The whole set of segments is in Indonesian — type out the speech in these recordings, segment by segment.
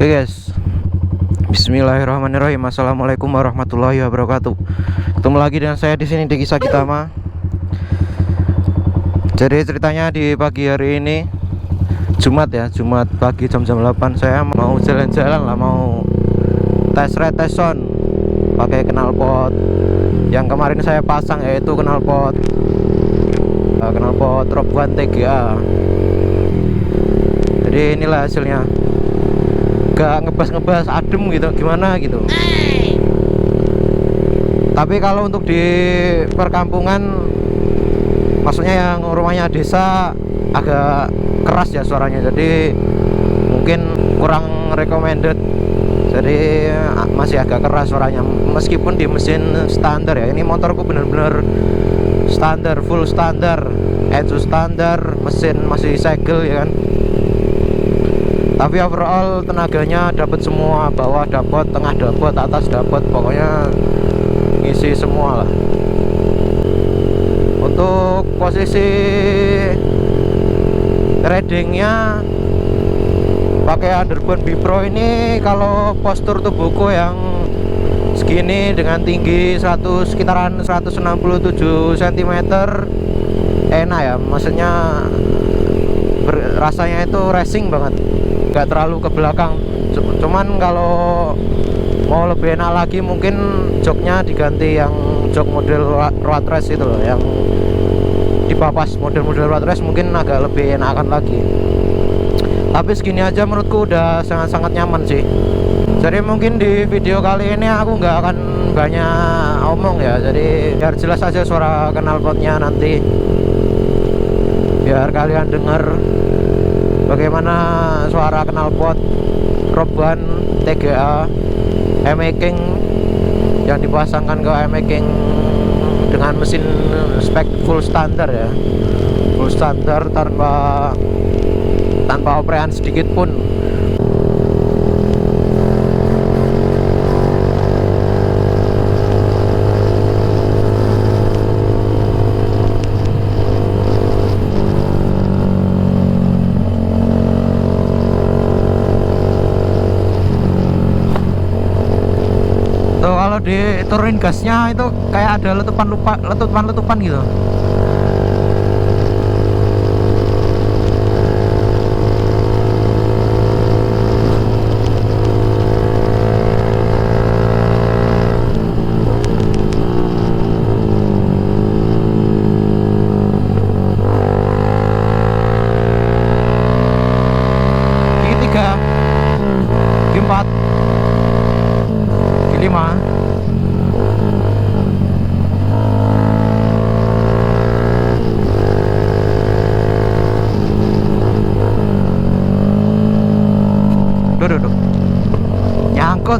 Oke guys, Bismillahirrahmanirrahim. Assalamualaikum warahmatullahi wabarakatuh. Ketemu lagi dengan saya di sini di Kisah Kitama. Jadi ceritanya di pagi hari ini Jumat ya, Jumat pagi jam 8 saya mau jalan-jalan lah, mau tes ride tes sound pakai knalpot yang kemarin saya pasang, yaitu knalpot Rob One TGA. Jadi inilah hasilnya, gak ngebas adem gitu, gimana gitu. Tapi kalau untuk di perkampungan, maksudnya yang rumahnya desa, agak keras ya suaranya, jadi mungkin kurang recommended. Jadi masih agak keras suaranya, meskipun di mesin standar ya. Ini motorku bener-bener standar, full standar, exhaust standar, mesin masih segel ya kan. Tapi overall tenaganya dapat semua, bawah dapat, tengah dapat, atas dapat, pokoknya ngisi semua lah. Untuk posisi ridingnya pakai Underbone B Pro ini, kalau postur tubuhku yang segini dengan tinggi sekitaran 167 cm enak ya, maksudnya rasanya itu racing banget, gak terlalu ke belakang. Cuman kalau mau lebih enak lagi, mungkin joknya diganti yang jok model road race itu loh, yang dipapas model-model road race, mungkin agak lebih enakan lagi. Tapi segini aja menurutku udah sangat-sangat nyaman sih. Jadi mungkin di video kali ini aku nggak akan banyak omong ya, jadi biar jelas aja suara knalpotnya nanti, biar kalian dengar bagaimana suara knalpot Rob One TGA e-making yang dipasangkan ke e-making dengan mesin spek full standar ya, full standar tanpa operan sedikit pun. Kalau diturunin gasnya itu kayak ada letupan gitu. Gigi 3, gigi 4, gigi 5. Duh, nyangkut.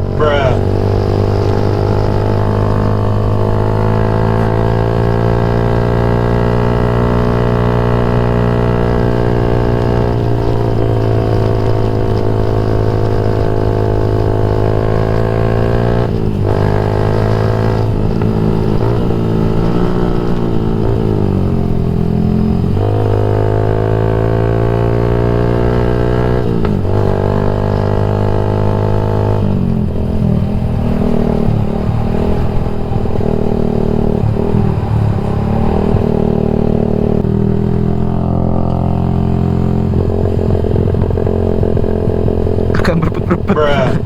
Agak berbet-berbet.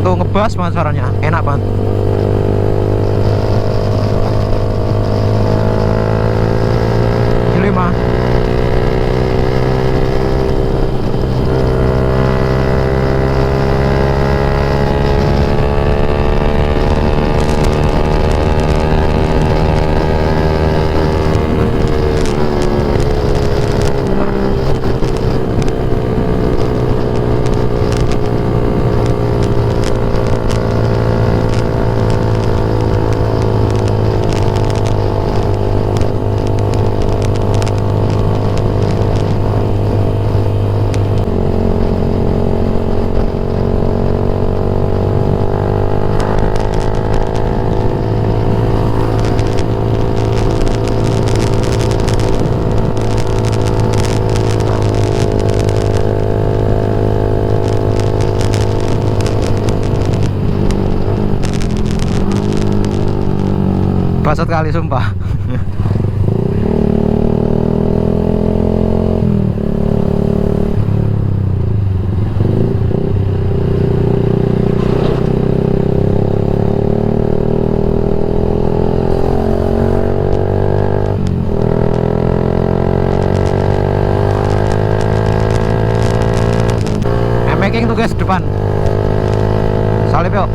Tuh ngebas banget suaranya, enak banget. Bacot kali sumpah. Making tuh guys depan. Salip yuk.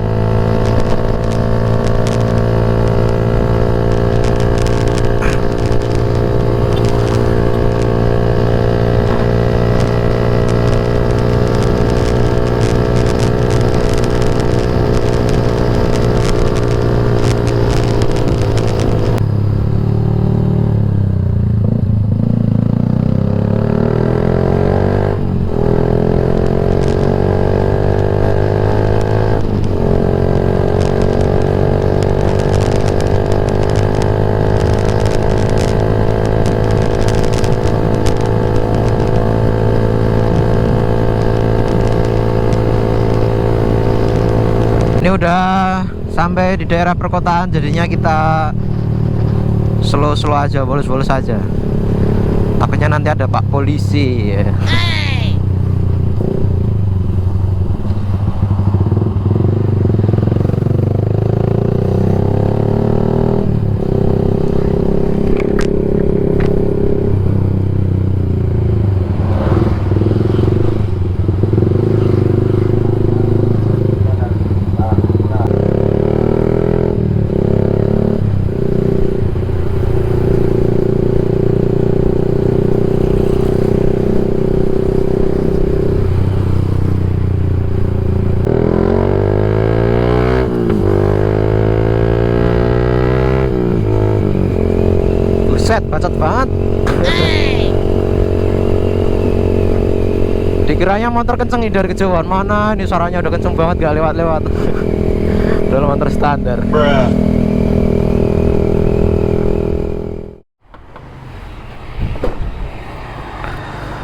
Ini udah sampai di daerah perkotaan, jadinya kita slow aja, bolos aja. Takutnya nanti ada Pak Polisi ya. Buset, bacot banget. Dikiranya motor kenceng nih dari kejauhan. Mana ini suaranya udah kenceng banget, gak lewat-lewat. Udah motor standar.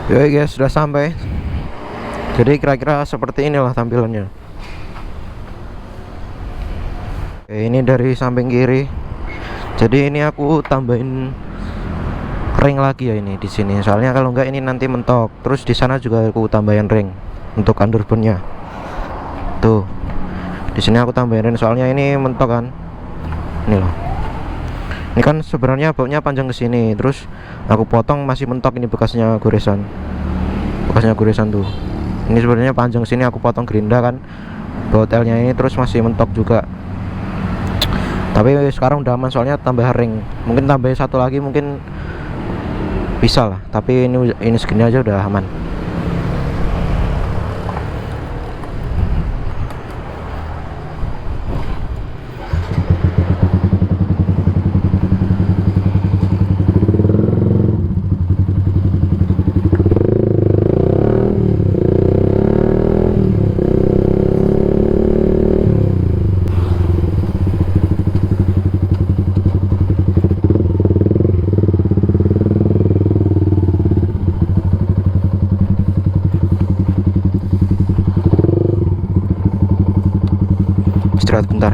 Yoi guys, sudah sampai. Jadi kira-kira seperti inilah tampilannya. Oke, ini dari samping kiri. Jadi ini aku tambahin ring lagi ya ini di sini. Soalnya kalau enggak ini nanti mentok. Terus di sana juga aku tambahin ring untuk underbone-nya. Tuh. Di sini aku tambahin ring soalnya ini mentok kan. Ini loh. Ini kan sebenarnya bautnya panjang ke sini. Terus aku potong masih mentok, ini bekasnya goresan. Bekasnya goresan tuh. Ini sebenarnya panjang ke sini, aku potong gerinda kan. Baut L-nya ini terus masih mentok juga. Tapi sekarang udah aman soalnya tambah ring. Mungkin tambah satu lagi mungkin bisa lah. Tapi ini segini aja udah aman. Istirahat bentar.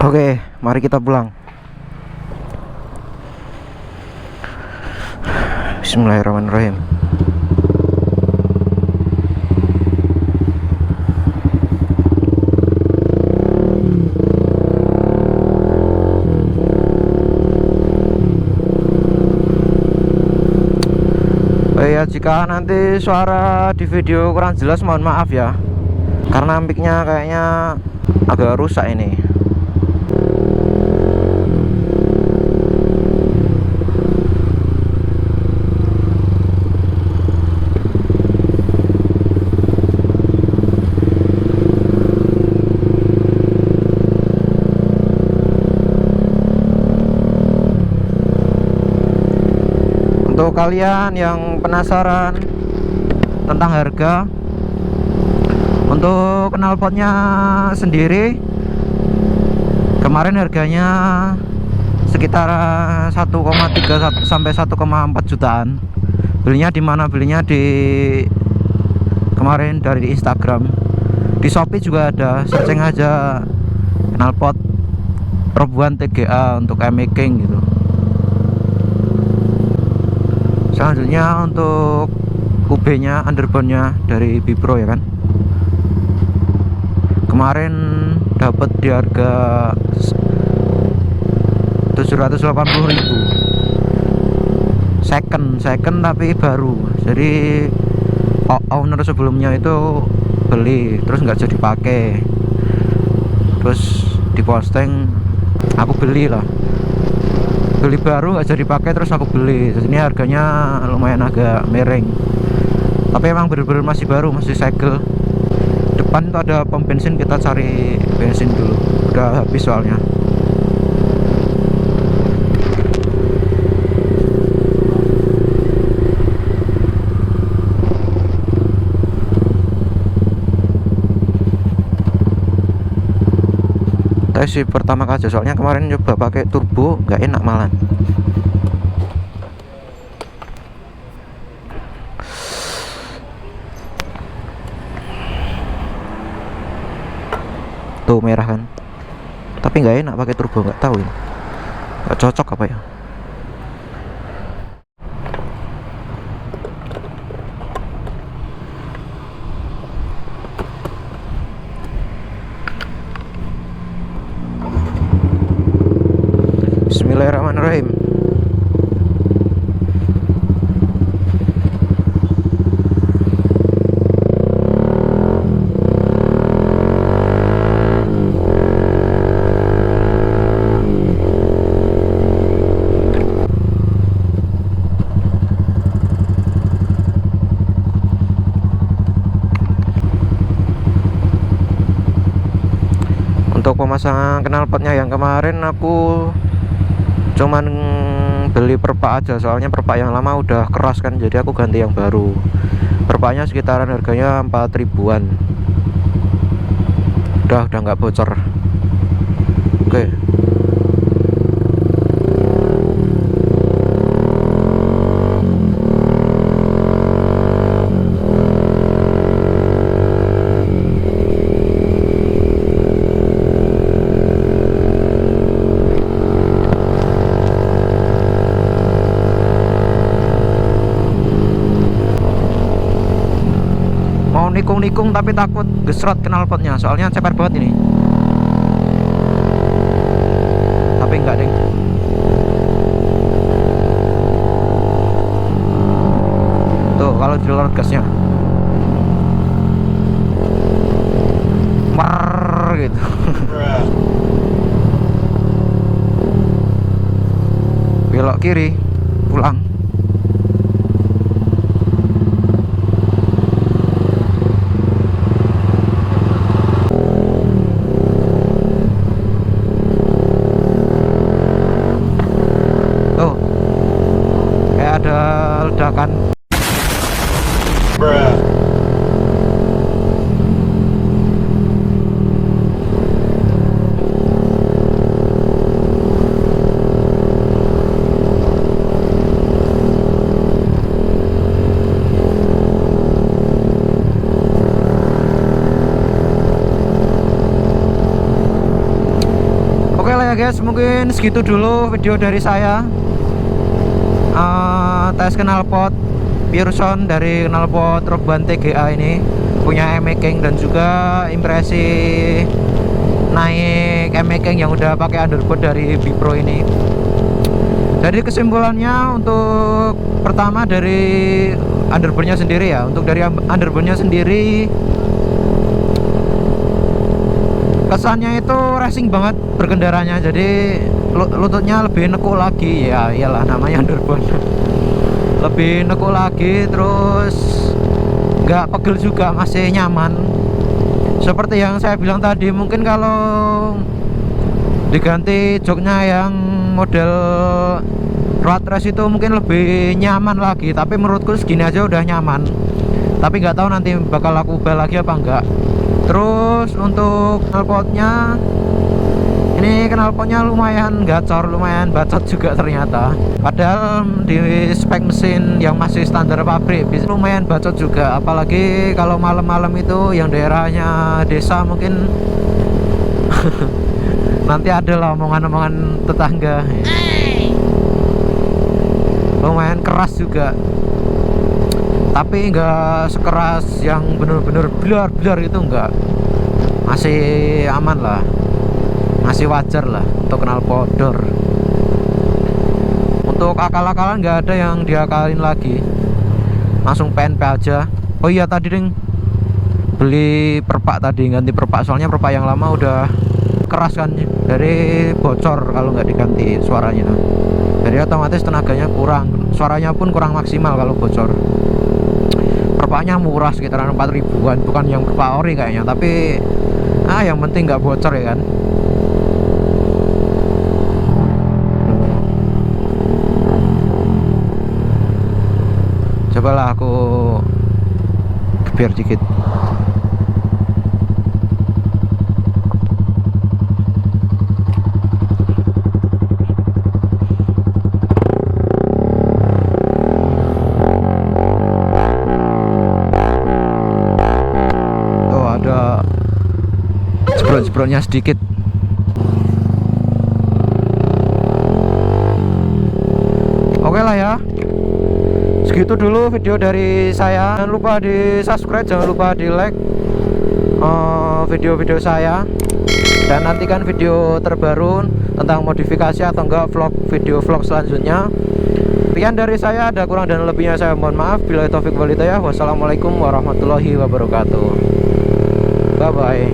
Oke, mari kita pulang. Bismillahirrahmanirrahim. Ya, jika nanti suara di video kurang jelas mohon maaf ya, karena mic-nya kayaknya agak rusak ini. Untuk kalian yang penasaran tentang harga, untuk knalpotnya sendiri kemarin harganya sekitar 1,3 sampai 1,4 jutaan. Belinya di mana? Belinya di kemarin dari Instagram. Di Shopee juga ada, searching aja knalpot Robuan TGA untuk e-making gitu. Selanjutnya untuk UB nya, underbone-nya dari Bipro ya kan. Kemarin dapat di harga 780.000 second tapi baru. Jadi owner sebelumnya itu beli terus nggak jadi pakai, terus diposting, aku beli lah, beli baru nggak jadi pakai terus aku beli. Terus ini harganya lumayan agak miring, tapi emang bener-bener masih baru, masih segel. Depan tuh ada pom bensin, kita cari bensin dulu, udah habis soalnya. Tes sih pertama kali, soalnya kemarin coba pakai turbo nggak enak malah. Tuh merah kan, tapi nggak enak pakai turbo, nggak tahu ini nggak cocok apa ya. Bismillahirrahmanirrahim. Untuk pemasangan knalpotnya yang kemarin aku cuman beli perpak aja, soalnya perpak yang lama udah keras kan, jadi aku ganti yang baru. Perpaknya sekitaran harganya 4 ribuan. Udah nggak bocor. Oke. Nikung-nikung tapi takut gesrot knalpotnya, soalnya ceper banget ini. Tapi enggak deng. Tuh kalau dilorot gasnya mar gitu. Belok kiri pulang. Ledakan. Oke lah ya guys, mungkin segitu dulu video dari saya. Tes knalpot Pearson dari knalpot Robuan TGA ini, punya e-making dan juga impresi naik e-making yang udah pakai underbone dari Bipro ini. Jadi kesimpulannya, untuk pertama dari underbone-nya sendiri ya, untuk dari underbone-nya sendiri kesannya itu racing banget berkendaranya, jadi lututnya lebih nekuk lagi ya, iyalah namanya underbone. Lebih nekuk lagi, terus nggak pegel juga, masih nyaman. Seperti yang saya bilang tadi, mungkin kalau diganti joknya yang model road race itu mungkin lebih nyaman lagi, tapi menurutku segini aja udah nyaman. Tapi nggak tahu nanti bakal aku ubah lagi apa enggak. Terus untuk knalpotnya Ini knalpotnya lumayan gacor, lumayan bacot juga ternyata. Padahal di spek mesin yang masih standar pabrik bisa lumayan bacot juga. Apalagi kalau malam-malam itu yang daerahnya desa mungkin nanti ada lah omongan-omongan tetangga. Lumayan keras juga. Tapi nggak sekeras yang bener-bener blar-blar itu enggak. Masih aman lah. Masih wajar lah untuk knalpot door. Untuk akal-akalan nggak ada yang diakalin lagi, langsung PNP aja. Oh iya tadi ding beli perpak tadi, ganti perpak soalnya perpak yang lama udah keras kan, dari bocor kalau nggak diganti suaranya. Jadi otomatis tenaganya kurang, suaranya pun kurang maksimal kalau bocor. Perpaknya murah sekitaran 4 ribuan, bukan yang perpak ori kayaknya, tapi yang penting nggak bocor ya kan. Cobalah aku geber dikit. Tuh ada jebrol-jebrolnya sedikit. Oke lah ya, segitu dulu video dari saya. Jangan lupa di subscribe, jangan lupa di like video-video saya, dan nantikan video terbaru tentang modifikasi atau enggak video vlog selanjutnya. Sekian dari saya, ada kurang dan lebihnya saya mohon maaf. Billahi taufik wal hidayah. Wassalamualaikum warahmatullahi wabarakatuh. Bye bye.